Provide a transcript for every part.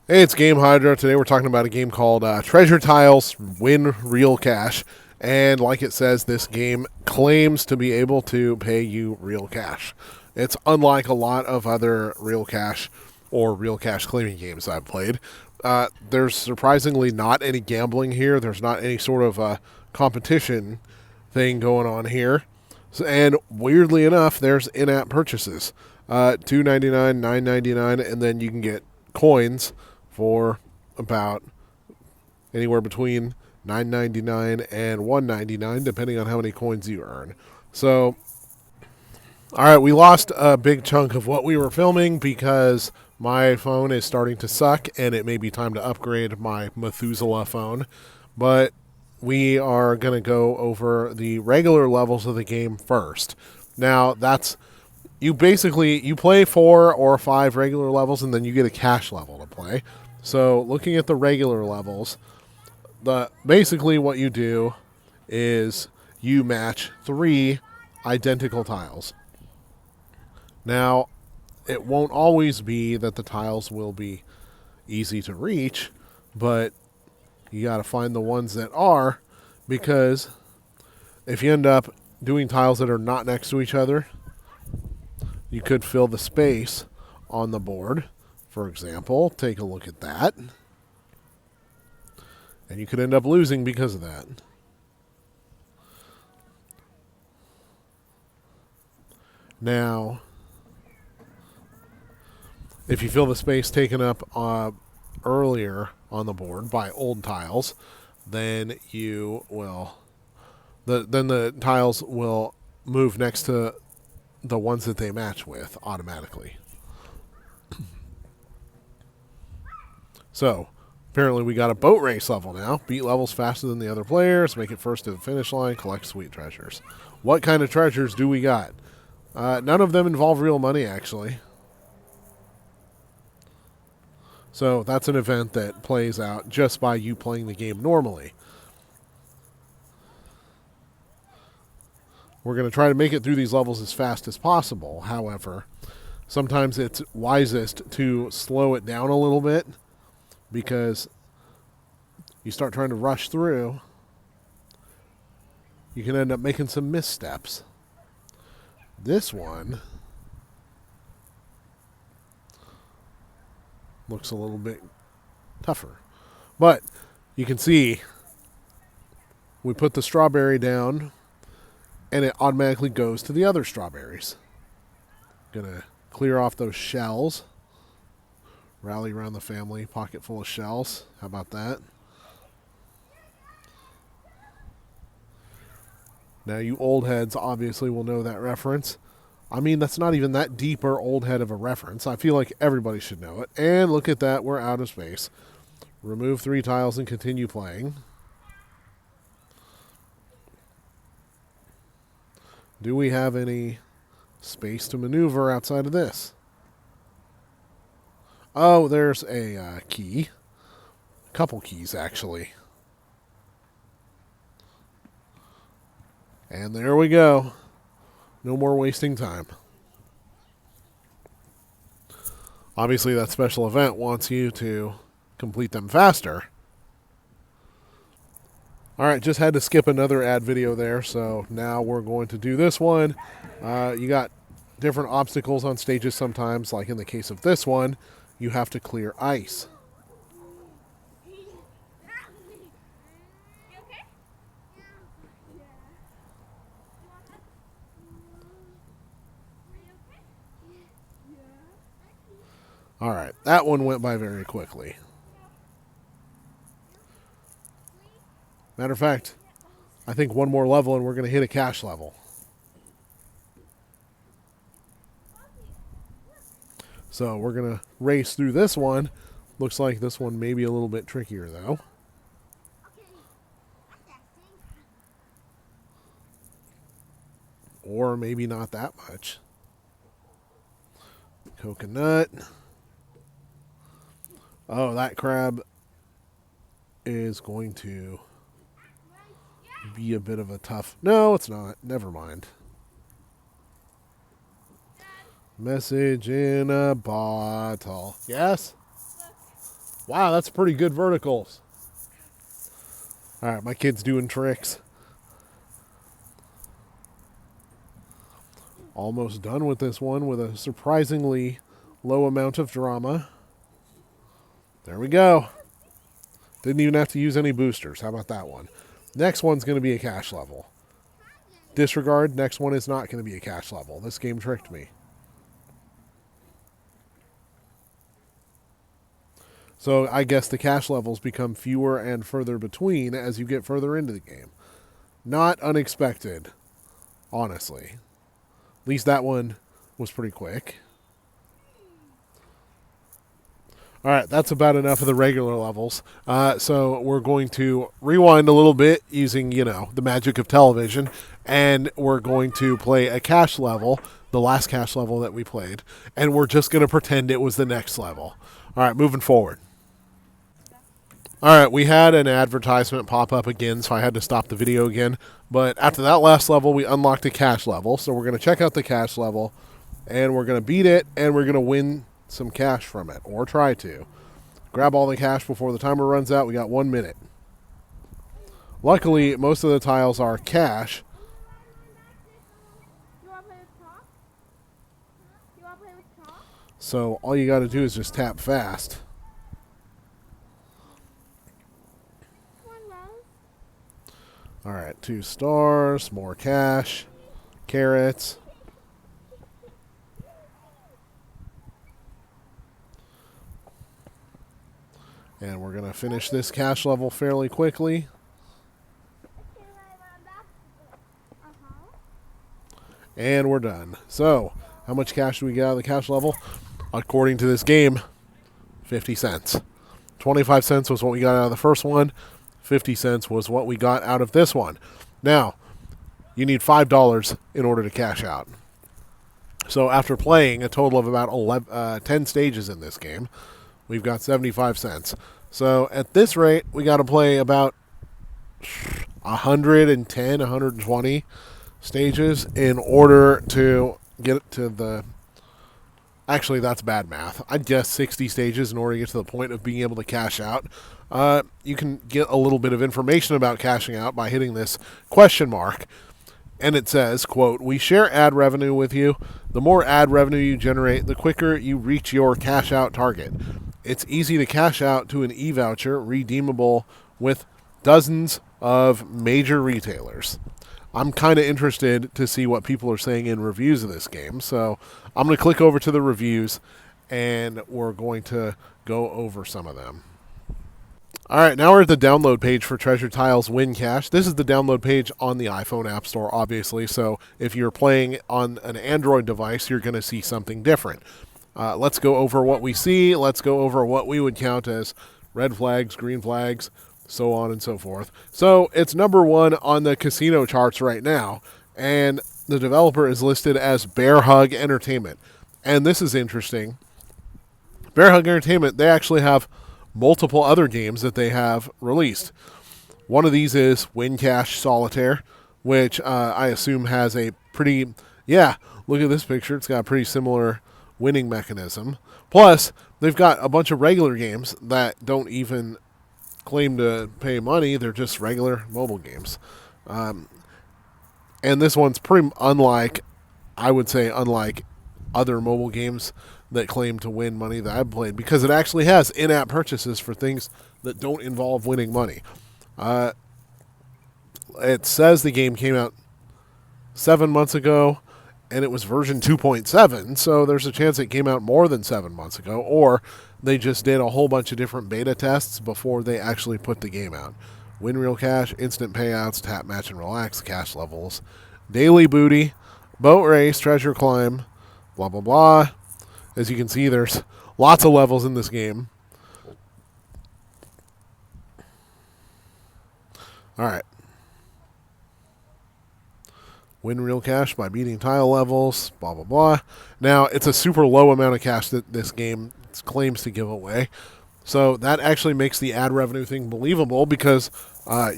Hey, it's Game Hydra. Today we're talking about a game called Treasure Tiles Win Real Cash. And like it says, this game claims to be able to pay you real cash. It's unlike a lot of other real cash or real cash claiming games I've played. There's surprisingly not any gambling here. There's not any sort of competition thing going on here. And weirdly enough, there's in-app purchases. $2.99, $9.99, and then you can get coins for about anywhere between $9.99 and $1.99, depending on how many coins you earn. So, all right, we lost a big chunk of what we were filming because my phone is starting to suck, and it may be time to upgrade my Methuselah phone. But we are going to go over the regular levels of the game first. Now, that's you play 4 or 5 regular levels, and then you get a cash level to play. So looking at the regular levels, the basically what you do is you match 3 identical tiles. Now, it won't always be that the tiles will be easy to reach, but you got to find the ones that are, because if you end up doing tiles that are not next to each other, you could fill the space on the board. For example, take a look at that. And you could end up losing because of that. Now, if you fill the space taken up earlier on the board by old tiles, then you will then the tiles will move next to the ones that they match with automatically. So, apparently we got a boat race level now. Beat levels faster than the other players, make it first to the finish line, collect sweet treasures. What kind of treasures do we got? None of them involve real money, actually. So that's an event that plays out just by you playing the game normally. We're going to try to make it through these levels as fast as possible. However, sometimes it's wisest to slow it down a little bit, because you start trying to rush through, you can end up making some missteps. This one looks a little bit tougher. But you can see we put the strawberry down, and it automatically goes to the other strawberries. Gonna clear off those shells. Rally around the family, pocket full of shells. How about that? Now, you old heads obviously will know that reference. I mean, that's not even that deep or old head of a reference. I feel like everybody should know it. And look at that, we're out of space. Remove 3 tiles and continue playing. Do we have any space to maneuver outside of this? Oh, there's a key. A couple keys, actually. And there we go. No more wasting time. Obviously, that special event wants you to complete them faster. All right, just had to skip another ad video there, so now we're going to do this one. You got different obstacles on stages sometimes, like in the case of this one, you have to clear ice. All right, that one went by very quickly. Matter of fact, I think one more level and we're going to hit a cash level. So we're going to race through this one. Looks like this one may be a little bit trickier, though. Or maybe not that much. Coconut. Oh, that crab is going to be a bit of a tough... No, it's not. Never mind. Message in a bottle. Yes? Wow, that's pretty good verticals. All right, my kid's doing tricks. Almost done with this one with a surprisingly low amount of drama. There we go. Didn't even have to use any boosters. How about that one? Next one's going to be a cash level. Disregard, next one is not going to be a cash level. This game tricked me. So I guess the cash levels become fewer and further between as you get further into the game. Not unexpected, honestly. At least that one was pretty quick. All right, that's about enough of the regular levels. So we're going to rewind a little bit using, the magic of television, and we're going to play a cash level, the last cash level that we played, and we're just going to pretend it was the next level. All right, moving forward. All right, we had an advertisement pop up again, so I had to stop the video again. But after that last level, we unlocked a cash level. So we're going to check out the cash level, and we're going to beat it, and we're going to win some cash from it, or try to. Grab all the cash before the timer runs out. We got 1 minute. Luckily, most of the tiles are cash. So all you got to do is just tap fast. All right, 2 stars, more cash, carrots. And we're going to finish this cash level fairly quickly. And we're done. So, how much cash do we get out of the cash level? According to this game, 50 cents. 25 cents was what we got out of the first one. 50 cents was what we got out of this one. Now, you need $5 in order to cash out. So after playing a total of about 10 stages in this game, we've got 75 cents. So at this rate, we got to play about 110, 120 stages in order to get to the... Actually, that's bad math. I'd guess 60 stages in order to get to the point of being able to cash out. You can get a little bit of information about cashing out by hitting this question mark. And it says, quote, "We share ad revenue with you. The more ad revenue you generate, the quicker you reach your cash out target. It's easy to cash out to an e-voucher redeemable with dozens of major retailers." I'm kind of interested to see what people are saying in reviews of this game. So I'm going to click over to the reviews, and we're going to go over some of them. All right, now we're at the download page for Treasure Tiles Win Cash. This is the download page on the iPhone App Store, obviously. So if you're playing on an Android device, you're going to see something different. Let's go over what we see. Let's go over what we would count as red flags, green flags, so on and so forth. So it's number 1 on the casino charts right now, and the developer is listed as Bear Hug Entertainment. And this is interesting. Bear Hug Entertainment, they actually have multiple other games that they have released. One of these is Win Cash Solitaire, which I assume has a pretty... Yeah, look at this picture. It's got a pretty similar winning mechanism. Plus, they've got a bunch of regular games that don't even claim to pay money. They're just regular mobile games. And this one's pretty unlike, I would say, unlike other mobile games that claim to win money that I've played, because it actually has in-app purchases for things that don't involve winning money. It says the game came out 7 months ago, and it was version 2.7, so there's a chance it came out more than 7 months ago, or they just did a whole bunch of different beta tests before they actually put the game out. Win real cash, instant payouts, tap, match, and relax, cash levels, daily booty, boat race, treasure climb, blah, blah, blah. As you can see, there's lots of levels in this game. All right. Win real cash by beating tile levels, blah, blah, blah. Now, it's a super low amount of cash that this game claims to give away. So that actually makes the ad revenue thing believable because, I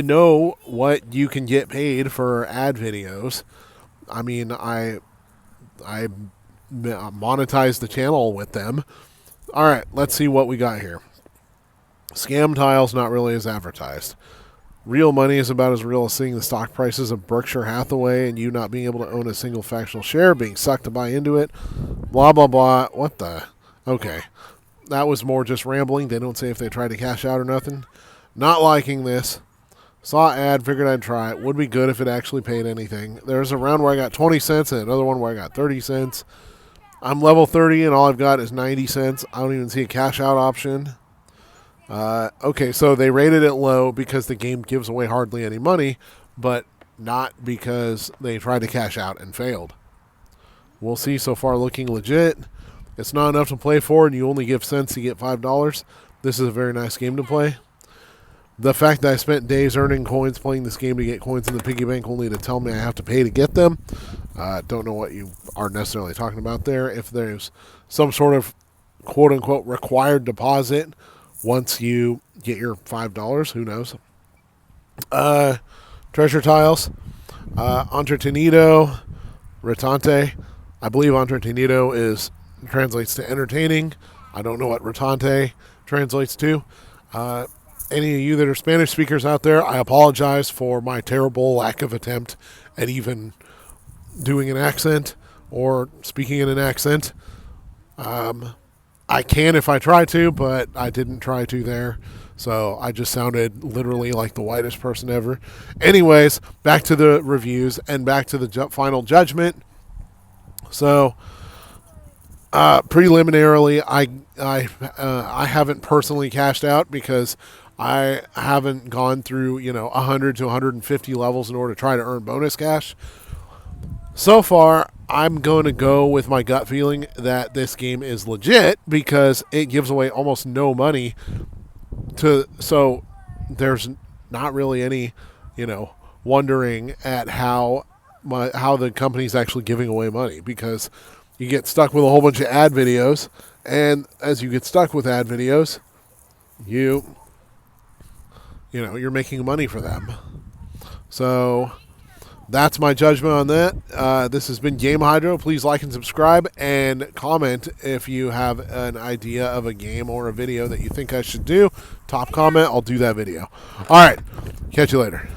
know what you can get paid for ad videos. I mean, I monetize the channel with them. All right, let's see what we got here. Scam tiles, not really as advertised. Real money is about as real as seeing the stock prices of Berkshire Hathaway and you not being able to own a single fractional share, being sucked to buy into it. Blah, blah, blah. What the? Okay. That was more just rambling. They don't say if they tried to cash out or nothing. Not liking this. Saw ad, figured I'd try it. Would be good if it actually paid anything. There's a round where I got 20 cents and another one where I got 30 cents. I'm level 30 and all I've got is 90 cents. I don't even see a cash out option. Okay, so they rated it low because the game gives away hardly any money, but not because they tried to cash out and failed. We'll see. So far looking legit. It's not enough to play for, and you only give cents to get $5. This is a very nice game to play. The fact that I spent days earning coins playing this game to get coins in the piggy bank only to tell me I have to pay to get them. Don't know what you are necessarily talking about there. If there's some sort of quote-unquote required deposit once you get your $5, who knows? Treasure tiles. Entretenido. Retante. I believe entretenido translates to entertaining. I don't know what retante translates to. Any of you that are Spanish speakers out there, I apologize for my terrible lack of attempt at even doing an accent or speaking in an accent. I can if I try to, but I didn't try to there. So I just sounded literally like the whitest person ever. Anyways, back to the reviews and back to the final judgment. So preliminarily, I haven't personally cashed out because I haven't gone through 100 to 150 levels in order to try to earn bonus cash. So far, I'm going to go with my gut feeling that this game is legit because it gives away almost no money so there's not really any, wondering at how the company's actually giving away money, because you get stuck with a whole bunch of ad videos, and as you get stuck with ad videos, you're making money for them. So that's my judgment on that. This has been Game Hydro. Please like and subscribe and comment if you have an idea of a game or a video that you think I should do. Top comment, I'll do that video. All right. Catch you later.